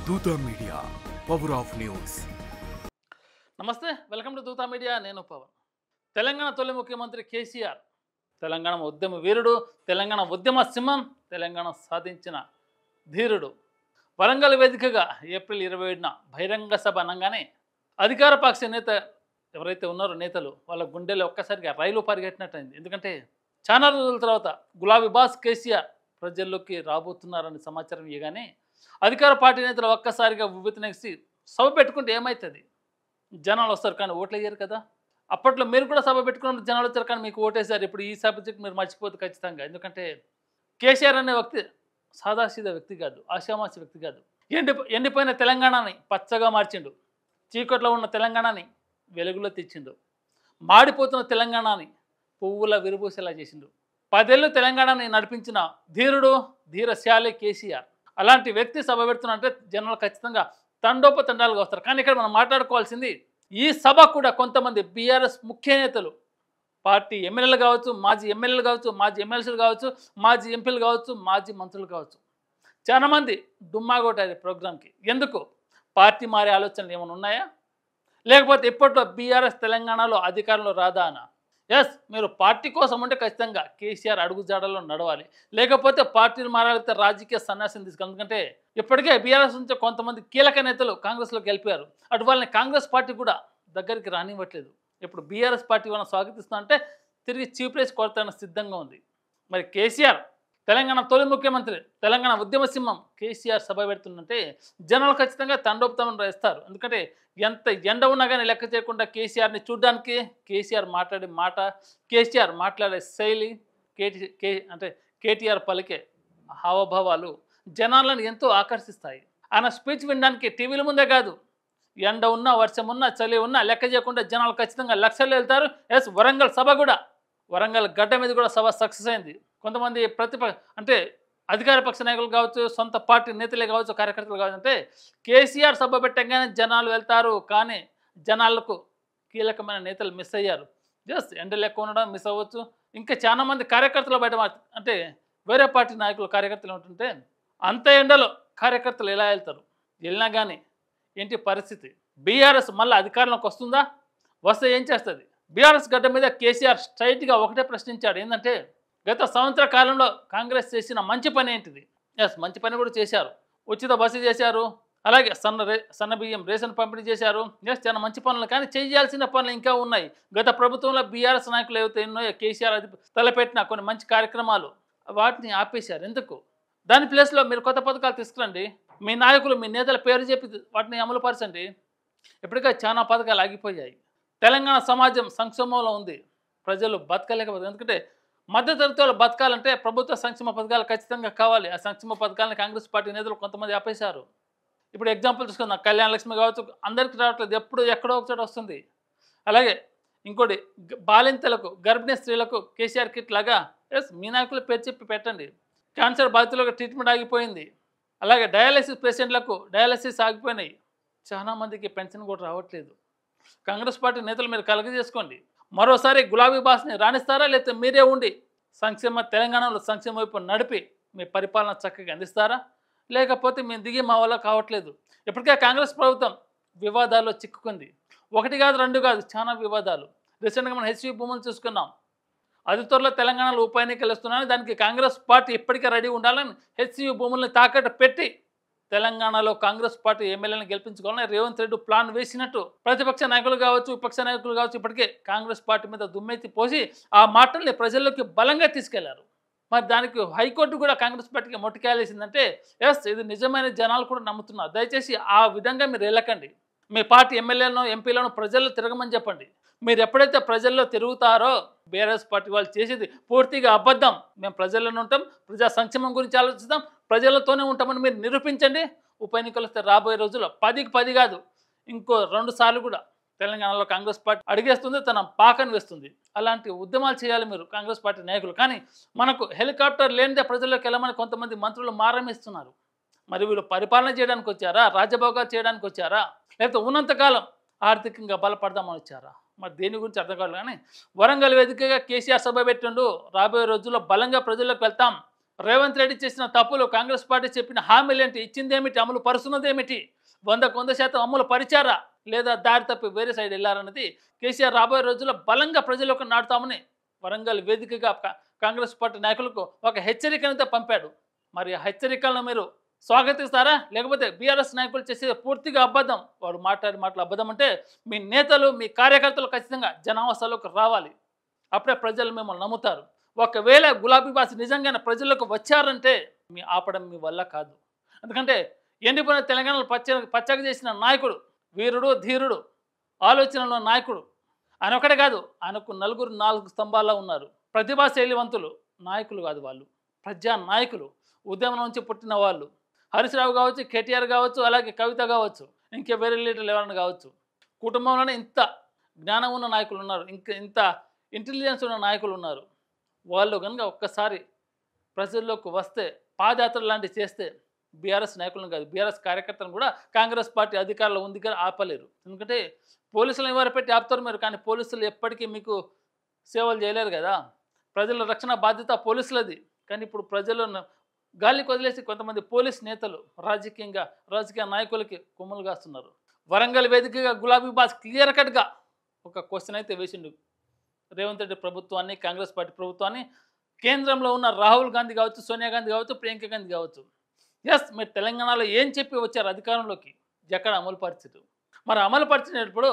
Dootha media power of news. నమస్తే, welcome to Dootha media. నేను పవన్. తెలంగాణ తొలి ముఖ్యమంత్రి కేసీఆర్, తెలంగాణ ఉద్యమ వీరుడు, తెలంగాణ ఉద్యమ సింహం, తెలంగాణ సాధించిన ధీరుడు. వరంగల్ వేదికగా ఏప్రిల్ 27న బహిరంగ సభ అనగానే అధికార పక్ష నేత ఎవరైతే ఉన్నారో నేతలు వాళ్ళ గుండెలో ఒక్కసారిగా రైలు పరిగెట్టినట్టయింది. ఎందుకంటే చాలా రోజుల తర్వాత గులాబీ బాస్ కేసీఆర్ ప్రజల్లోకి రాబోతున్నారని సమాచారం ఇవ్వగానే అధికార పార్టీ నేతలు ఒక్కసారిగా ఉవ్వెత్తునెక్కి సభ పెట్టుకుంటే ఏమవుతుంది? జనాలు వస్తారు కానీ ఓట్లు వేయరు కదా. అప్పట్లో మీరు కూడా సభ పెట్టుకున్నప్పుడు జనాలు వచ్చారు కానీ మీకు ఓటేశారు. ఇప్పుడు ఈ సబ్జెక్ట్ మీరు మర్చిపోతే ఖచ్చితంగా. ఎందుకంటే కేసీఆర్ అనే వ్యక్తి సాదాసీదా వ్యక్తి కాదు, ఆశామాసి వ్యక్తి కాదు. ఎండిపోయిన తెలంగాణని పచ్చగా మార్చిండు, చీకట్లో ఉన్న తెలంగాణని వెలుగులో తెచ్చిండు, మాడిపోతున్న తెలంగాణని పువ్వుల విరుబూసేలా చేసిండు. 10 ఏళ్ళు తెలంగాణని నడిపించిన ధీరుడు, ధీరశాలి కేసీఆర్. అలాంటి వ్యక్తి సభ పెడుతున్నంటే జనాలు ఖచ్చితంగా తండోపతండాలుగా వస్తారు. కానీ ఇక్కడ మనం మాట్లాడుకోవాల్సింది, ఈ సభ కూడా కొంతమంది బీఆర్ఎస్ ముఖ్య నేతలు, పార్టీ ఎమ్మెల్యేలు కావచ్చు, మాజీ ఎమ్మెల్యేలు కావచ్చు, మాజీ ఎమ్మెల్సీలు కావచ్చు, మాజీ ఎంపీలు కావచ్చు, మాజీ మంత్రులు కావచ్చు, చాలామంది డుమ్మాగొట్టారు ప్రోగ్రాంకి. ఎందుకు? పార్టీ మారే ఆలోచనలు ఏమైనా ఉన్నాయా? లేకపోతే ఇప్పట్లో బీఆర్ఎస్ తెలంగాణలో అధికారంలో రాదా అనా? ఎస్, మీరు పార్టీ కోసం ఉంటే ఖచ్చితంగా కేసీఆర్ అడుగుజాడల్లో నడవాలి. లేకపోతే పార్టీని మారాలితే రాజకీయ సన్యాసం తీసుకోవాలి. ఎందుకంటే ఇప్పటికే బీఆర్ఎస్ నుంచి కొంతమంది కీలక నేతలు కాంగ్రెస్లోకి వెళ్ళిపోయారు. అటు వాళ్ళని కాంగ్రెస్ పార్టీ కూడా దగ్గరికి రానివ్వట్లేదు. ఇప్పుడు బీఆర్ఎస్ పార్టీ వాళ్ళని స్వాగతిస్తున్నా అంటే తిరిగి చీప్ రేస్ కొడతానికి సిద్ధంగా ఉంది. మరి కేసీఆర్ తెలంగాణ తొలి ముఖ్యమంత్రి, తెలంగాణ ఉద్యమ సింహం కేసీఆర్ సభ పెడుతుందంటే జనాలు ఖచ్చితంగా తండోపతండం వేస్తారు. ఎందుకంటే ఎంత ఎండ ఉన్నా కానీ లెక్క చేయకుండా కేసీఆర్ని చూడడానికి, కేసీఆర్ మాట్లాడే మాట, కేసీఆర్ మాట్లాడే శైలి, కేటీఆర్ పలికే హావభావాలు జనాలను ఎంతో ఆకర్షిస్తాయి. ఆయన స్పీచ్ వినడానికి టీవీల ముందే కాదు, ఎండ ఉన్నా, వర్షం ఉన్నా, చలి ఉన్నా లెక్క చేయకుండా జనాలు ఖచ్చితంగా లక్షలు వెళ్తారు. ఎస్, వరంగల్ సభ కూడా, వరంగల్ గడ్డ మీద కూడా సభ సక్సెస్ అయింది. కొంతమంది అంటే అధికార పక్ష నాయకులు కావచ్చు, సొంత పార్టీ నేతలే కావచ్చు, కార్యకర్తలు కావచ్చు, అంటే కేసీఆర్ సభ పెట్టగానే జనాలు వెళ్తారు. కానీ జనాలకు కీలకమైన నేతలు మిస్ అయ్యారు. జస్ట్ ఎండలు ఎక్కువ ఉండడం మిస్ అవ్వచ్చు. ఇంకా చాలామంది కార్యకర్తలు బయట అంటే వేరే పార్టీ నాయకులు కార్యకర్తలు ఉంటుంటే అంత ఎండలో కార్యకర్తలు ఎలా వెళ్తారు? వెళ్ళినా కానీ ఏంటి పరిస్థితి? బీఆర్ఎస్ మళ్ళీ అధికారంలోకి వస్తుందా? వస్తే ఏం చేస్తుంది? బీఆర్ఎస్ గడ్డ మీద కేసీఆర్ స్ట్రైట్గా ఒకటే ప్రశ్నించాడు. ఏంటంటే గత సంవత్సర కాలంలో కాంగ్రెస్ చేసిన మంచి పని ఏంటిది? ఎస్, మంచి పని కూడా చేశారు. ఉచిత బస్సు చేశారు, అలాగే సన్న బియ్యం రేషన్ పంపిణీ చేశారు. ఎస్, చాలా మంచి పనులు. కానీ చేయాల్సిన పనులు ఇంకా ఉన్నాయి. గత ప్రభుత్వంలో బీఆర్ఎస్ నాయకులు ఏవైతే ఉన్నాయో కేసీఆర్ తలపెట్టిన కొన్ని మంచి కార్యక్రమాలు వాటిని ఆపేశారు. ఎందుకు? దాని ప్లేస్లో మీరు కొత్త పథకాలు తీసుకురండి, మీ నాయకులు, మీ నేతల పేరు చెప్పి వాటిని అమలు పరచండి. ఇప్పటికే చాలా పథకాలు ఆగిపోయాయి. తెలంగాణ సమాజం సంక్షోభంలో ఉంది, ప్రజలు బతకలేకపోతారు. ఎందుకంటే మధ్యతరగతి వాళ్ళు బతకాలంటే ప్రభుత్వ సంక్షేమ పథకాలు ఖచ్చితంగా కావాలి. ఆ సంక్షేమ పథకాలను కాంగ్రెస్ పార్టీ నేతలు కొంతమంది ఆపేశారు. ఇప్పుడు ఎగ్జాంపుల్ చూసుకుందాం, కళ్యాణ లక్ష్మి కావచ్చు, అందరికీ రావట్లేదు, ఎక్కడో ఒకచోట వస్తుంది. అలాగే ఇంకోటి, బాలింతలకు, గర్భిణీ స్త్రీలకు కేసీఆర్ కిట్ లాగా ఎస్, మీ నాయకులు పేరు చెప్పి పెట్టండి. క్యాన్సర్ బాధితులకు ట్రీట్మెంట్ ఆగిపోయింది. అలాగే డయాలసిస్ పేషెంట్లకు డయాలసిస్ ఆగిపోయినాయి. చాలామందికి పెన్షన్ కూడా రావట్లేదు. కాంగ్రెస్ పార్టీ నేతలు మీరు కలగజేసుకోండి. మరోసారి గులాబీ బాస్ని రాణిస్తారా? లేకపోతే మీరే ఉండి తెలంగాణలో సంక్షేమ వైపు నడిపి మీ పరిపాలన చక్కగా అందిస్తారా? లేకపోతే మేము దిగి మా వల్ల కావట్లేదు. ఇప్పటికే కాంగ్రెస్ ప్రభుత్వం వివాదాల్లో చిక్కుకుంది. 1 కాదు, 2 కాదు, చాలా వివాదాలు. రీసెంట్గా మనం హెచ్వి భూములు చూసుకున్నాం. అతి త్వరలో తెలంగాణలో ఉప ఎన్నికలు వస్తున్నాయని, దానికి కాంగ్రెస్ పార్టీ ఇప్పటికే రెడీ ఉండాలని హెచ్వి భూముల్ని తాకట్టు పెట్టి తెలంగాణలో కాంగ్రెస్ పార్టీ ఎమ్మెల్యేలను గెలిపించుకోవాలని రేవంత్ రెడ్డి ప్లాన్ వేసినట్టు ప్రతిపక్ష నాయకులు కావచ్చు, విపక్ష నాయకులు కావచ్చు, ఇప్పటికే కాంగ్రెస్ పార్టీ మీద దుమ్మెత్తి పోసి ఆ మాటల్ని ప్రజల్లోకి బలంగా తీసుకెళ్లారు. మరి దానికి హైకోర్టు కూడా కాంగ్రెస్ పార్టీకి మొట్టికాయలేసిందంటే ఎస్, ఇది నిజమైన జనాలు కూడా నమ్ముతున్నారు. దయచేసి ఆ విధంగా మీరు వెళ్ళకండి. మీ పార్టీ ఎమ్మెల్యేలను, ఎంపీలను ప్రజల్లో తిరగమని చెప్పండి. మీరు ఎప్పుడైతే ప్రజల్లో తిరుగుతారో బీఆర్ఎస్ పార్టీ వాళ్ళు చేసేది పూర్తిగా అబద్ధం. మేము ప్రజల్లోనే ఉంటాం, ప్రజా సంక్షేమం గురించి ఆలోచిస్తాం, ప్రజలతోనే ఉంటామని మీరు నిరూపించండి. ఉప ఎన్నికలు వస్తే రాబోయే రోజుల్లో 10కి 10 కాదు, ఇంకో 2 సార్లు కూడా తెలంగాణలో కాంగ్రెస్ పార్టీ అడిగేస్తుంది, తన పాకను వేస్తుంది. అలాంటి ఉద్యమాలు చేయాలి మీరు కాంగ్రెస్ పార్టీ నాయకులు. కానీ మనకు హెలికాప్టర్ లేనిదే ప్రజల్లోకి వెళ్ళమని కొంతమంది మంత్రులు మారమిస్తున్నారు. మరి వీళ్ళు పరిపాలన చేయడానికి వచ్చారా? రాజ్యభోగాలు చేయడానికి వచ్చారా? లేకపోతే ఉన్నంతకాలం ఆర్థికంగా బలపడదామని వచ్చారా? మరి దేని గురించి అర్థం కావాలి. కానీ వరంగల్ వేదికగా కేసీఆర్ సభ పెట్టిండు. రాబోయే రోజుల్లో బలంగా ప్రజల్లోకి వెళ్తాం, రేవంత్ రెడ్డి చేసిన తప్పులు, కాంగ్రెస్ పార్టీ చెప్పిన హామీలేంటి, ఇచ్చిందేమిటి, అమలు పరుస్తున్నదేమిటి, 100% అమలు పరిచారా లేదా దారి తప్పి వేరే సైడ్ వెళ్ళారన్నది కేసీఆర్ రాబోయే రోజుల్లో బలంగా ప్రజలకు నాటుతామని వరంగల్ వేదికగా కాంగ్రెస్ పార్టీ నాయకులకు ఒక హెచ్చరికనైతే పంపాడు. మరి ఆ హెచ్చరికలను మీరు స్వాగతిస్తారా, లేకపోతే బీఆర్ఎస్ నాయకులు చేసే పూర్తిగా అబద్ధం, వారు మాట్లాడే మాటలు అబద్ధం అంటే మీ నేతలు, మీ కార్యకర్తలు ఖచ్చితంగా జనావాసాలకు రావాలి. అప్పుడే ప్రజలు మిమ్మల్ని నమ్ముతారు. ఒకవేళ గులాబీ బాస్ నిజంగానే ప్రజలకు వచ్చారంటే మీ ఆపడం మీ వల్ల కాదు. ఎందుకంటే ఎండిపోయిన తెలంగాణలో పచ్చగా చేసిన నాయకుడు, వీరుడు, ధీరుడు, ఆలోచనలో నాయకుడు ఆయన ఒకటే కాదు, ఆయనకు నలుగురు 4 స్తంభాల్లో ఉన్నారు. ప్రతిభాశైలివంతులు నాయకులు కాదు, వాళ్ళు ప్రజా నాయకులు, ఉద్యమం నుంచి పుట్టిన వాళ్ళు. హరీష్ రావు కావచ్చు, కేటీఆర్ కావచ్చు, అలాగే కవిత కావచ్చు, ఇంకా వేరే లీడర్లు ఎవరైనా కావచ్చు. కుటుంబంలోనే ఇంత జ్ఞానం ఉన్న నాయకులు ఉన్నారు, ఇంత ఇంటెలిజెన్స్ ఉన్న నాయకులు ఉన్నారు. వాళ్ళు కనుక ఒక్కసారి ప్రజల్లోకి వస్తే, పాదయాత్ర లాంటివి చేస్తే బీఆర్ఎస్ నాయకులను కాదు, బీఆర్ఎస్ కార్యకర్తలను కూడా కాంగ్రెస్ పార్టీ అధికారంలో ఉంది కానీ ఆపలేరు. ఎందుకంటే పోలీసులను ఎవరు పెట్టి ఆపుతారు మీరు, కానీ పోలీసులు ఎప్పటికీ మీకు సేవలు చేయలేరు కదా. ప్రజల రక్షణ బాధ్యత పోలీసులది. కానీ ఇప్పుడు ప్రజలను గాలికి వదిలేసి కొంతమంది పోలీస్ నేతలు రాజకీయ నాయకులకి కొమ్ములు కాస్తున్నారు. వరంగల్ వేదికగా గులాబీ బాస్ క్లియర్ కట్గా ఒక క్వశ్చన్ అయితే వేసిండు రేవంత్ రెడ్డి ప్రభుత్వాన్ని, కాంగ్రెస్ పార్టీ ప్రభుత్వాన్ని. కేంద్రంలో ఉన్న రాహుల్ గాంధీ కావచ్చు, సోనియా గాంధీ కావచ్చు, ప్రియాంక గాంధీ కావచ్చు, ఎస్ మీరు తెలంగాణలో ఏం చెప్పి వచ్చారు అధికారంలోకి, ఎక్కడ అమలు పరిచయం? మరి అమలు పరిచినప్పుడు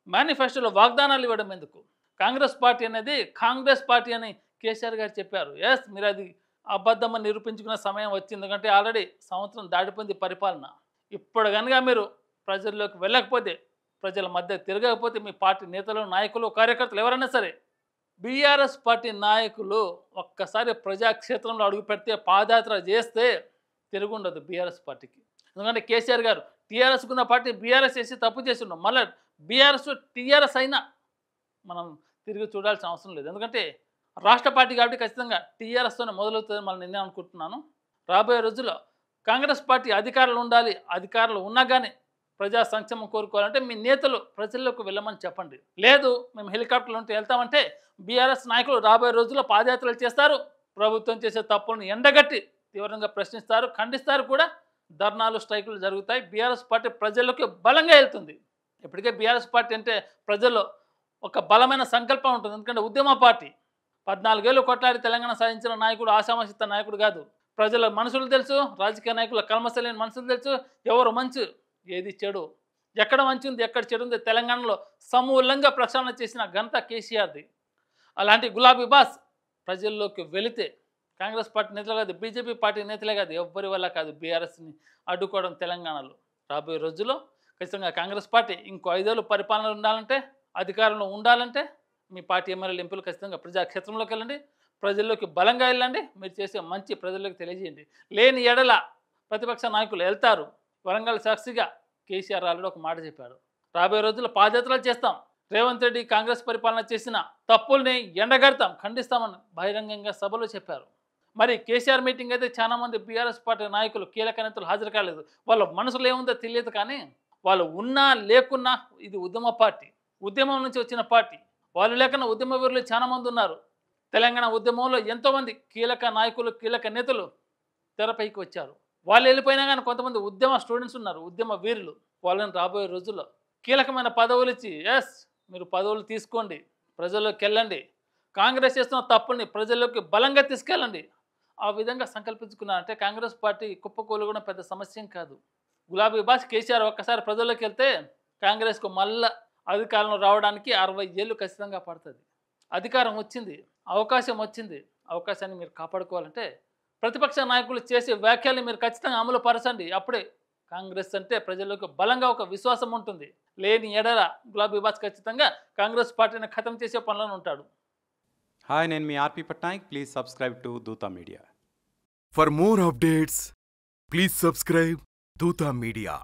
మేనిఫెస్టోలో వాగ్దానాలు ఇవ్వడం ఎందుకు? కాంగ్రెస్ పార్టీ అనేది కాంగ్రెస్ పార్టీ అని కేసీఆర్ గారు చెప్పారు. ఎస్ మీరు అది అబద్ధమని నిరూపించుకునే సమయం వచ్చింది. ఎందుకంటే ఆల్రెడీ సంవత్సరం దాటిపోయింది పరిపాలన. ఇప్పుడు కనుక మీరు ప్రజల్లోకి వెళ్ళకపోతే, ప్రజల మధ్య తిరగకపోతే, మీ పార్టీ నేతలు, నాయకులు, కార్యకర్తలు ఎవరైనా సరే, బీఆర్ఎస్ పార్టీ నాయకులు ఒక్కసారి ప్రజాక్షేత్రంలో అడుగు పెడితే, పాదయాత్ర చేస్తే తిరుగుండదు బీఆర్ఎస్ పార్టీకి. ఎందుకంటే కేసీఆర్ గారు టీఆర్ఎస్కున్న పార్టీ బీఆర్ఎస్ చేసి తప్పు చేస్తున్నాం, మళ్ళీ బీఆర్ఎస్ టీఆర్ఎస్ అయినా మనం తిరిగి చూడాల్సిన అవసరం లేదు. ఎందుకంటే రాష్ట్ర పార్టీ కాబట్టి ఖచ్చితంగా టీఆర్ఎస్తోనే మొదలవుతుందని మళ్ళీ నేను అనుకుంటున్నాను. రాబోయే రోజుల్లో కాంగ్రెస్ పార్టీ అధికారులు ఉండాలి. అధికారులు ఉన్నా కానీ ప్రజా సంక్షేమం కోరుకోవాలంటే మీ నేతలు ప్రజల్లోకి వెళ్ళమని చెప్పండి. లేదు మేము హెలికాప్టర్లు ఉంటే వెళ్తామంటే బీఆర్ఎస్ నాయకులు రాబోయే రోజుల్లో పాదయాత్రలు చేస్తారు. ప్రభుత్వం చేసే తప్పులను ఎండగట్టి తీవ్రంగా ప్రశ్నిస్తారు, ఖండిస్తారు కూడా. ధర్నాలు, స్ట్రైకులు జరుగుతాయి. బీఆర్ఎస్ పార్టీ ప్రజల్లోకి బలంగా వెళ్తుంది. ఇప్పటికే బీఆర్ఎస్ పార్టీ అంటే ప్రజల్లో ఒక బలమైన సంకల్పం ఉంటుంది. ఎందుకంటే ఉద్యమ పార్టీ, 14 ఏళ్ళు కొట్లాడి తెలంగాణ సాధించిన నాయకుడు ఆశామాషిత నాయకుడు కాదు. ప్రజల మనసులు తెలుసు, రాజకీయ నాయకుల కల్మసలేని మనసులు తెలుసు, ఎవరు మంచి ఏది చెడు, ఎక్కడ మంచి ఉంది ఎక్కడ చెడు ఉంది తెలంగాణలో సమూలంగా ప్రక్షాళన చేసిన ఘనత కేసీఆర్ది. అలాంటి గులాబీ బాస్ ప్రజల్లోకి వెళితే కాంగ్రెస్ పార్టీ నేతలే కాదు, బీజేపీ పార్టీ నేతలే కాదు, ఎవ్వరి వల్ల కాదు బీఆర్ఎస్ని అడ్డుకోవడం తెలంగాణలో. రాబోయే రోజుల్లో ఖచ్చితంగా కాంగ్రెస్ పార్టీ ఇంకో 5 ఏళ్ళు పరిపాలన ఉండాలంటే, అధికారంలో ఉండాలంటే మీ పార్టీ ఎమ్మెల్యేలు, ఎంపీలు ఖచ్చితంగా ప్రజాక్షేత్రంలోకి వెళ్ళండి, ప్రజల్లోకి బలంగా వెళ్ళండి. మీరు చేసే మంచి ప్రజల్లోకి తెలియజేయండి. లేని ఎడల ప్రతిపక్ష నాయకులు వెళ్తారు. వరంగల్ సాక్షిగా కేసీఆర్ ఆల్రెడీ ఒక మాట చెప్పాడు, రాబోయే రోజుల్లో పాదయాత్రలు చేస్తాం, రేవంత్ రెడ్డి కాంగ్రెస్ పరిపాలన చేసిన తప్పుల్ని ఎండగడతాం, ఖండిస్తామని బహిరంగంగా సభలో చెప్పారు. మరి కేసీఆర్ మీటింగ్ అయితే చాలామంది బీఆర్ఎస్ పార్టీ నాయకులు, కీలక నేతలు హాజరు కాలేదు. వాళ్ళ మనసులో ఏముందో తెలియదు, కానీ వాళ్ళు ఉన్నా లేకున్నా ఇది ఉద్యమ పార్టీ, ఉద్యమం నుంచి వచ్చిన పార్టీ. వాళ్ళు లేకన్నా ఉద్యమ వీరులు చాలామంది ఉన్నారు. తెలంగాణ ఉద్యమంలో ఎంతోమంది కీలక నాయకులు, కీలక నేతలు తెరపైకి వచ్చారు. వాళ్ళు వెళ్ళిపోయినా కానీ కొంతమంది ఉద్యమ స్టూడెంట్స్ ఉన్నారు, ఉద్యమ వీరులు. వాళ్ళని రాబోయే రోజుల్లో కీలకమైన పదవులు ఇచ్చి, ఎస్ మీరు పదవులు తీసుకోండి, ప్రజల్లోకి వెళ్ళండి, కాంగ్రెస్ చేస్తున్న తప్పుల్ని ప్రజల్లోకి బలంగా తీసుకెళ్ళండి. ఆ విధంగా సంకల్పించుకున్నారంటే కాంగ్రెస్ పార్టీ కుప్పకూలడం పెద్ద సమస్యం కాదు. గులాబీ బాస్ కేసీఆర్ ఒక్కసారి ప్రజల్లోకి వెళ్తే కాంగ్రెస్కు మళ్ళా అధికారంలో రావడానికి 60 ఏళ్ళు ఖచ్చితంగా పడుతుంది. అధికారం వచ్చింది, అవకాశం వచ్చింది. అవకాశాన్ని మీరు కాపాడుకోవాలంటే ప్రతిపక్ష నాయకులు చేసే వ్యాఖ్యల్ని మీరు ఖచ్చితంగా అమలు పరచండి. అప్పుడే కాంగ్రెస్ అంటే ప్రజలకు బలంగా ఒక విశ్వాసం ఉంటుంది. లేని ఎడల గులాబీ బాస్ ఖచ్చితంగా కాంగ్రెస్ పార్టీని ఖతం చేసే పనులను ఉంటాడు. హాయ్, నేను మీ RP Patnaik. Please subscribe to Dootha media. For more updates, please subscribe Doota Media.